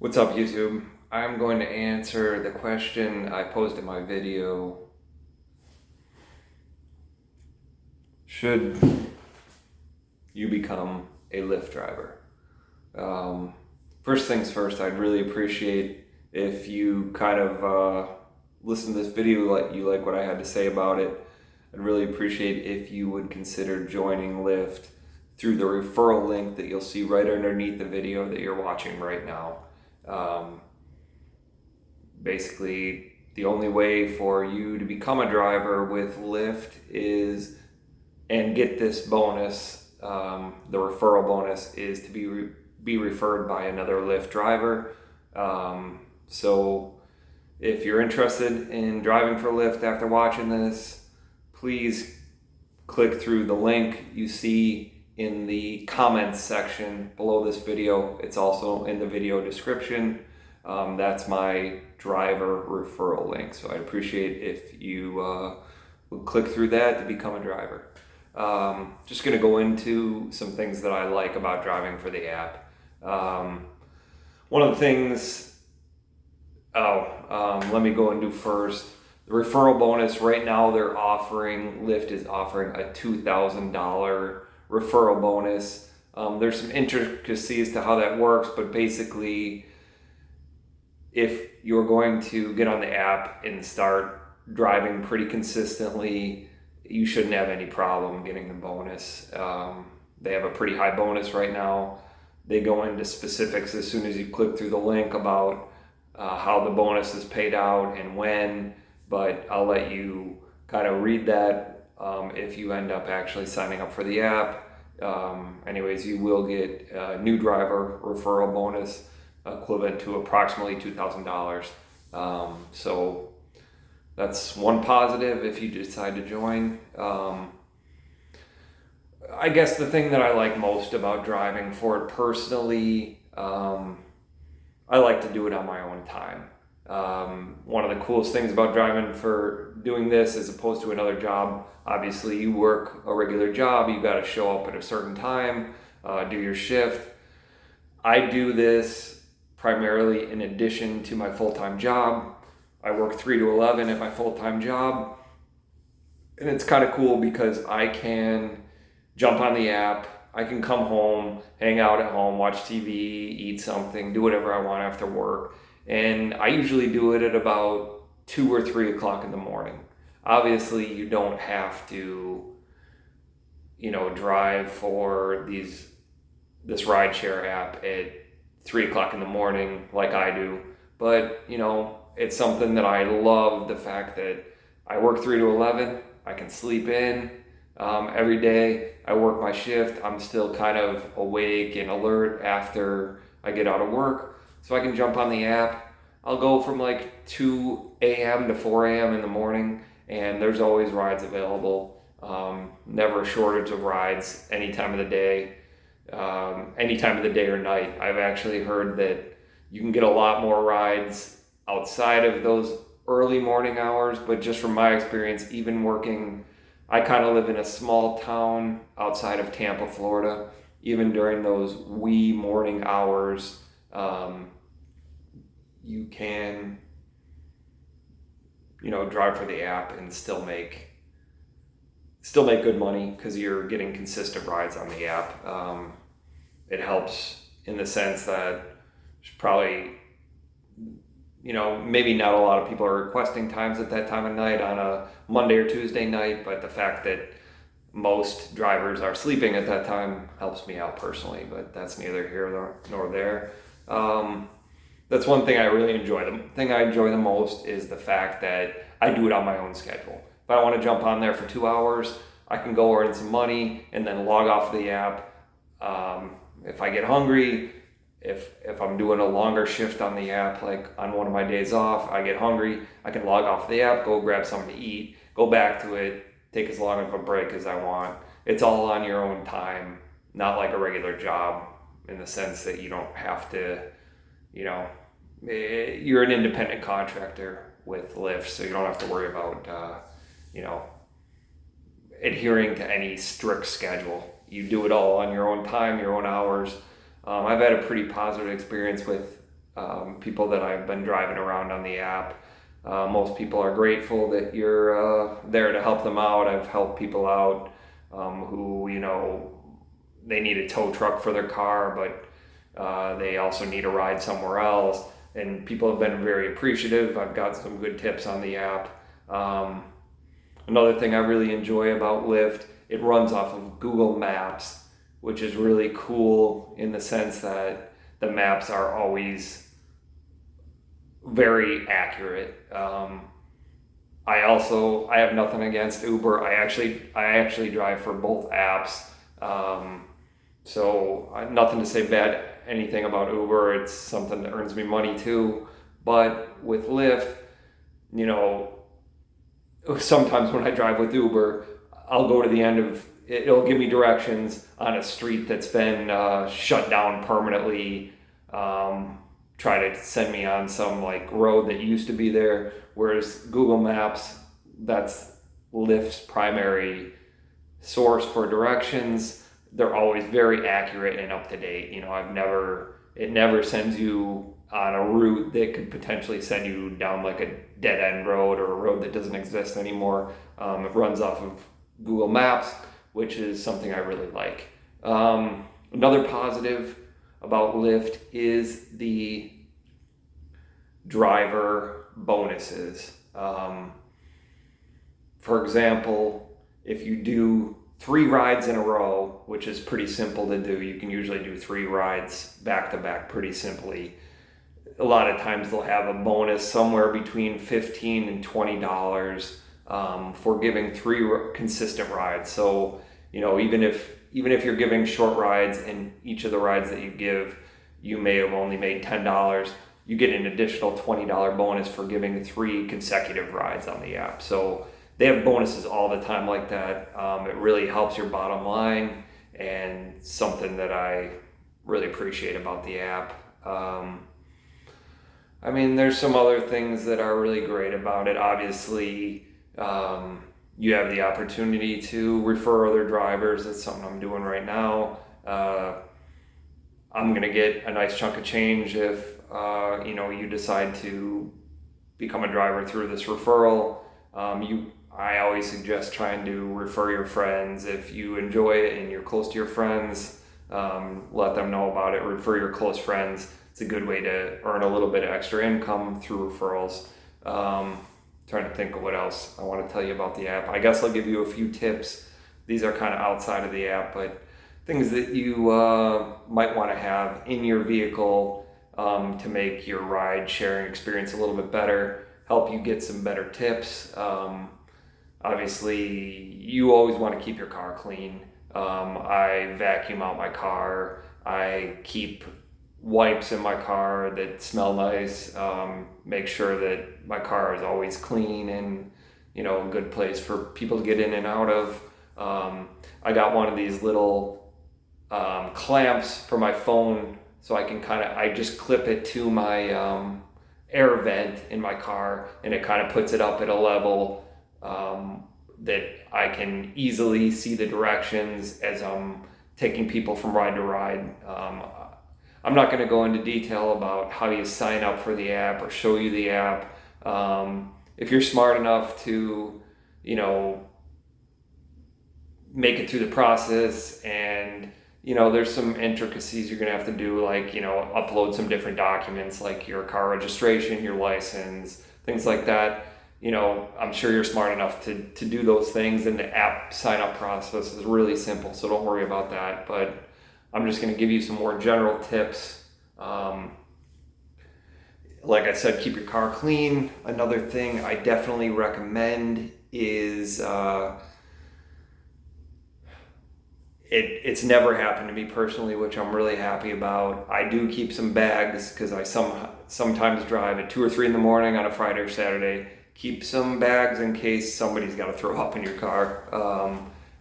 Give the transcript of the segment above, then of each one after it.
What's up, YouTube? I'm going to answer the question I posed in my video. Should you become a Lyft driver? First things first, I'd really appreciate if you kind of listen to this video like you like what I had to say about it. I'd really appreciate if you would consider joining Lyft through the referral link that you'll see right underneath the video that you're watching right now. Basically, the only way for you to become a driver with Lyft is, and get this bonus, the referral bonus, is to be referred by another Lyft driver. So if you're interested in driving for Lyft after watching this, please click through the link you see in the comments section below this video. It's also in the video description. That's my driver referral link. So I'd appreciate if you would click through that to become a driver. Just going to go into some things that I like about driving for the app. One of the things, let me go and do first. The referral bonus, right now Lyft is offering a $2,000 referral bonus. There's some intricacies to how that works, but basically, if you're going to get on the app and start driving pretty consistently, you shouldn't have any problem getting the bonus. They have a pretty high bonus right now. They go into specifics as soon as you click through the link about how the bonus is paid out and when, but I'll let you kind of read that if you end up actually signing up for the app. Anyways, you will get a new driver referral bonus equivalent to approximately $2,000. So that's one positive if you decide to join. I guess the thing that I like most about driving for it personally, I like to do it on my own time. One of the coolest things about doing this as opposed to another job, obviously you work a regular job, you got to show up at a certain time, do your shift. I do this primarily in addition to my full-time job. I work 3 to 11 at my full-time job, and it's kind of cool because I can jump on the app, I can come home, hang out at home, watch TV, eat something, do whatever I want after work. And I usually do it at about 2 or 3 o'clock in the morning. Obviously, you don't have to, drive for this rideshare app at 3 o'clock in the morning like I do. But, it's something that I love, the fact that I work 3 to 11, I can sleep in. Every day I work my shift, I'm still kind of awake and alert after I get out of work. So I can jump on the app. I'll go from like 2 a.m. to 4 a.m. in the morning, and there's always rides available. Never a shortage of rides any time of the day. Any time of the day or night. I've actually heard that you can get a lot more rides outside of those early morning hours, but just from my experience, even working, I kind of live in a small town outside of Tampa, Florida. Even during those wee morning hours, you can, drive for the app and still make good money because you're getting consistent rides on the app. It helps in the sense that there's probably, maybe not a lot of people are requesting times at that time of night on a Monday or Tuesday night, but the fact that most drivers are sleeping at that time helps me out personally, but that's neither here nor there. That's one thing I really enjoy. The thing I enjoy the most is the fact that I do it on my own schedule. If I want to jump on there for 2 hours, I can go earn some money and then log off the app. If I get hungry, if I'm doing a longer shift on the app, like on one of my days off, I get hungry, I can log off the app, go grab something to eat, go back to it, take as long of a break as I want. It's all on your own time, not like a regular job in the sense that you don't have to, you're an independent contractor with Lyft, so you don't have to worry about, adhering to any strict schedule. You do it all on your own time, your own hours. I've had a pretty positive experience with people that I've been driving around on the app. Most people are grateful that you're there to help them out. I've helped people out who, they need a tow truck for their car, but they also need a ride somewhere else. And people have been very appreciative. I've got some good tips on the app. Another thing I really enjoy about LYFT, it runs off of Google Maps, which is really cool in the sense that the maps are always very accurate. I have nothing against Uber. I actually drive for both apps. So nothing to say bad anything about Uber. It's something that earns me money too. But with Lyft, sometimes when I drive with Uber, I'll go to the end of it'll give me directions on a street that's been shut down permanently. Try to send me on some like road that used to be there. Whereas Google Maps, that's Lyft's primary source for directions. They're always very accurate and up to date. It never sends you on a route that could potentially send you down like a dead end road or a road that doesn't exist anymore. It runs off of Google Maps, which is something I really like. Another positive about Lyft is the driver bonuses. For example, if you do 3 rides in a row, which is pretty simple to do, you can usually do 3 rides back to back pretty simply. A lot of times they'll have a bonus somewhere between $15 and $20 for giving 3 consistent rides. So, even if you're giving short rides and each of the rides that you give, you may have only made $10, you get an additional $20 bonus for giving 3 consecutive rides on the app. So they have bonuses all the time like that. It really helps your bottom line, and something that I really appreciate about the app. There's some other things that are really great about it. Obviously, you have the opportunity to refer other drivers. That's something I'm doing right now. I'm going to get a nice chunk of change if you decide to become a driver through this referral. I always suggest trying to refer your friends. If you enjoy it and you're close to your friends, let them know about it. Refer your close friends. It's a good way to earn a little bit of extra income through referrals. Trying to think of what else I want to tell you about the app. I guess I'll give you a few tips. These are kind of outside of the app, but things that you might want to have in your vehicle to make your ride sharing experience a little bit better, help you get some better tips. Obviously, you always want to keep your car clean. I vacuum out my car. I keep wipes in my car that smell nice. Make sure that my car is always clean and a good place for people to get in and out of. I got one of these little clamps for my phone, so I just clip it to my air vent in my car, and it kind of puts it up at a level that I can easily see the directions as I'm taking people from ride to ride. I'm not going to go into detail about how you sign up for the app or show you the app. If you're smart enough to, make it through the process, and, there's some intricacies you're going to have to do, like, upload some different documents like your car registration, your license, things like that. I'm sure you're smart enough to do those things, and the app sign up process is really simple, so don't worry about that. But I'm just going to give you some more general tips. Like I said, keep your car clean. Another thing I definitely recommend is it's never happened to me personally, which I'm really happy about. I do keep some bags because I sometimes drive at 2 or 3 in the morning on a Friday or Saturday. Keep some bags in case somebody's got to throw up in your car.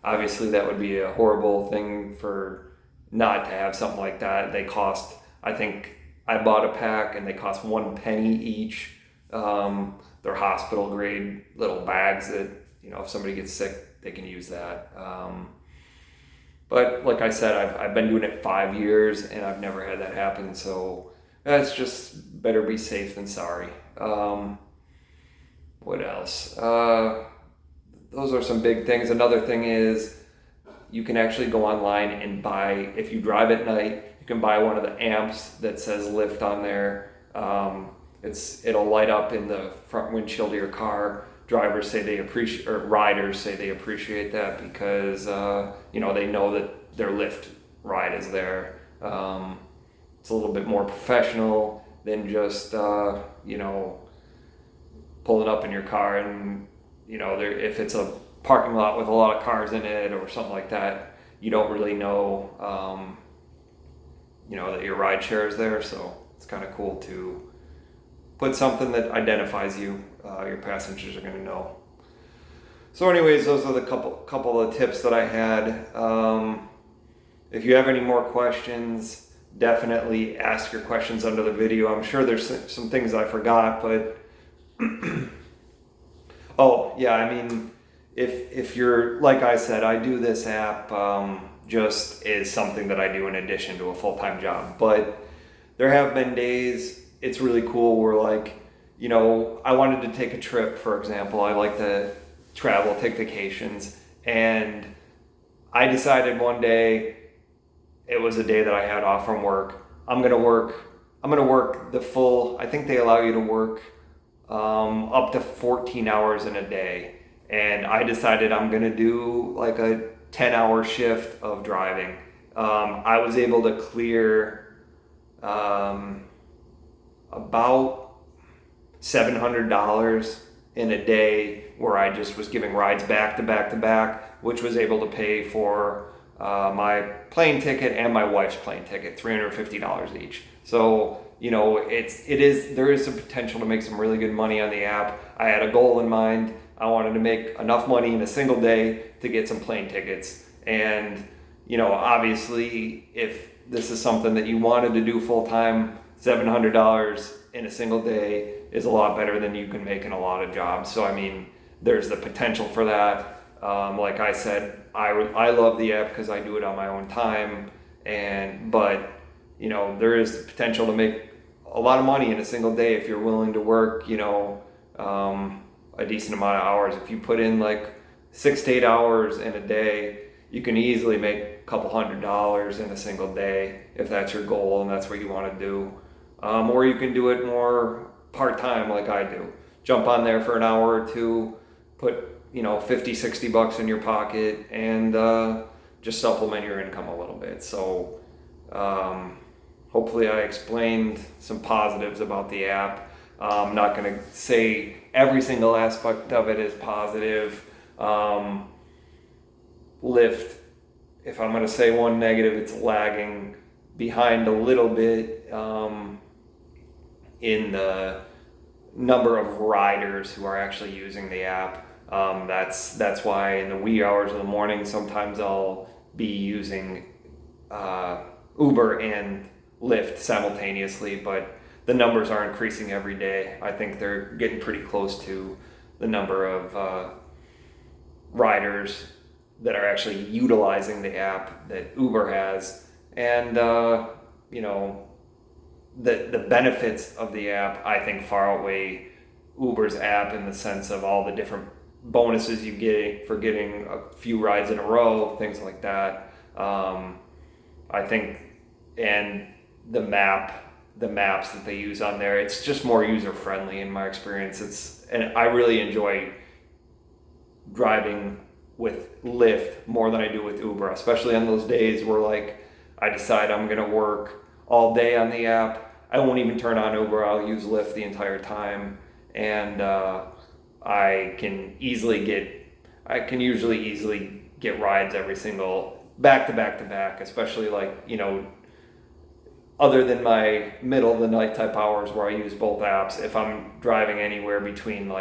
Obviously, that would be a horrible thing for not to have something like that. They cost, I think I bought a pack and they cost 1 penny each. They're hospital grade little bags that, if somebody gets sick, they can use that. But like I said, I've been doing it 5 years and I've never had that happen. So That's just better be safe than sorry. What else? Those are some big things. Another thing is you can actually go online and buy, if you drive at night, you can buy one of the amps that says LYFT on there. It'll light up in the front windshield of your car. Drivers say they appreciate, or riders say they appreciate that because they know that their LYFT ride is there. It's a little bit more professional than just pulling up in your car and if it's a parking lot with a lot of cars in it or something like that, you don't really know that your ride share is there. So it's kind of cool to put something that identifies you. Your passengers are going to know. So anyways, those are the couple of tips that I had. If you have any more questions, definitely ask your questions under the video. I'm sure there's some things I forgot, but oh yeah, I mean, if you're, like I said, I do this app just is something that I do in addition to a full-time job. But there have been days, it's really cool, where I wanted to take a trip, for example. I like to travel, take vacations, and I decided one day, it was a day that I had off from work, I'm gonna work the full, I think they allow you to work up to 14 hours in a day. And I decided I'm gonna do like a 10-hour shift of driving. I was able to clear about $700 in a day, where I just was giving rides back to back to back, which was able to pay for my plane ticket and my wife's plane ticket, $350 each. So there is some potential to make some really good money on the app. I had a goal in mind. I wanted to make enough money in a single day to get some plane tickets. And, obviously, if this is something that you wanted to do full time, $700 in a single day is a lot better than you can make in a lot of jobs. So, I mean, there's the potential for that. Like I said, I love the app because I do it on my own time. But there is the potential to make a lot of money in a single day if you're willing to work, a decent amount of hours. If you put in like 6 to 8 hours in a day, you can easily make a couple $100s in a single day if that's your goal and that's what you want to do. Or you can do it more part-time like I do. Jump on there for an hour or two, put 50, 60 bucks in your pocket, and just supplement your income a little bit. So hopefully I explained some positives about the app. I'm not going to say every single aspect of it is positive. LYFT, if I'm going to say one negative, it's lagging behind a little bit in the number of riders who are actually using the app. That's why in the wee hours of the morning, sometimes I'll be using Uber and LYFT simultaneously, but the numbers are increasing every day. I think they're getting pretty close to the number of riders that are actually utilizing the app that Uber has. And the benefits of the app, I think, far outweigh Uber's app in the sense of all the different bonuses you get for getting a few rides in a row, things like that. I think, and the maps that they use on there, it's just more user friendly in my experience. And I really enjoy driving with LYFT more than I do with Uber, especially on those days where I decide I'm gonna work all day on the app. I won't even turn on Uber. I'll use LYFT the entire time, and I can usually easily get rides every single back to back, especially other than my middle of the night type hours where I use both apps. If I'm driving anywhere between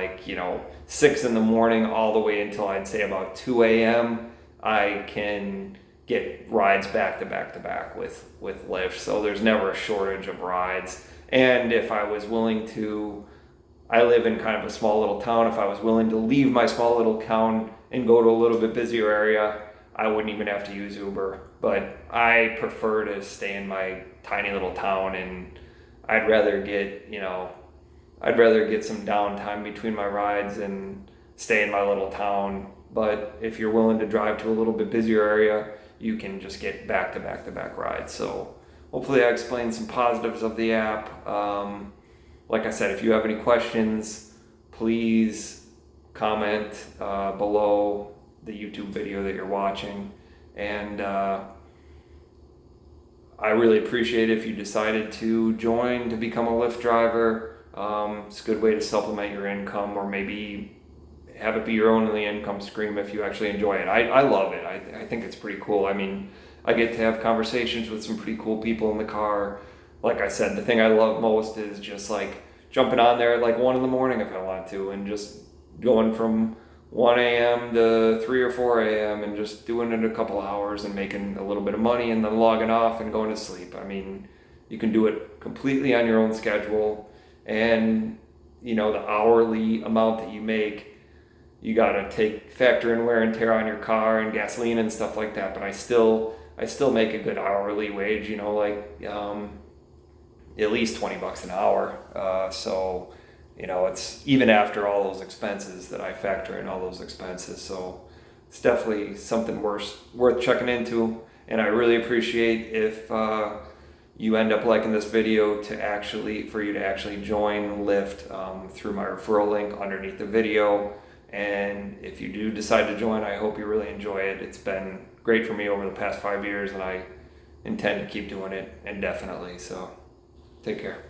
6 in the morning all the way until I'd say about 2 a.m., I can get rides back to back with LYFT. So there's never a shortage of rides. And if I was willing to, I live in kind of a small little town, if I was willing to leave my small little town and go to a little bit busier area, I wouldn't even have to use Uber. But I prefer to stay in my tiny little town, and I'd rather get, I'd rather get some downtime between my rides and stay in my little town. But if you're willing to drive to a little bit busier area, you can just get back to back to back rides. So hopefully I explained some positives of the app. Like I said, if you have any questions, please comment below the YouTube video that you're watching. And I really appreciate it if you decided to join to become a Lyft driver. It's a good way to supplement your income, or maybe have it be your only income stream if you actually enjoy it. I love it. I think it's pretty cool. I mean, I get to have conversations with some pretty cool people in the car. Like I said, the thing I love most is just like jumping on there at like 1 in the morning if I want to, and just going from 1 a.m. to 3 or 4 a.m. and just doing it a couple hours and making a little bit of money and then logging off and going to sleep. I mean, you can do it completely on your own schedule, and the hourly amount that you make, you gotta factor in wear and tear on your car and gasoline and stuff like that. But I still make a good hourly wage, at least $20 an hour. So it's even after all those expenses that I factor in all those expenses. So it's definitely something worth checking into. And I really appreciate if you end up liking this video for you to actually join Lyft through my referral link underneath the video. And if you do decide to join, I hope you really enjoy it. It's been great for me over the past 5 years, and I intend to keep doing it indefinitely. So take care.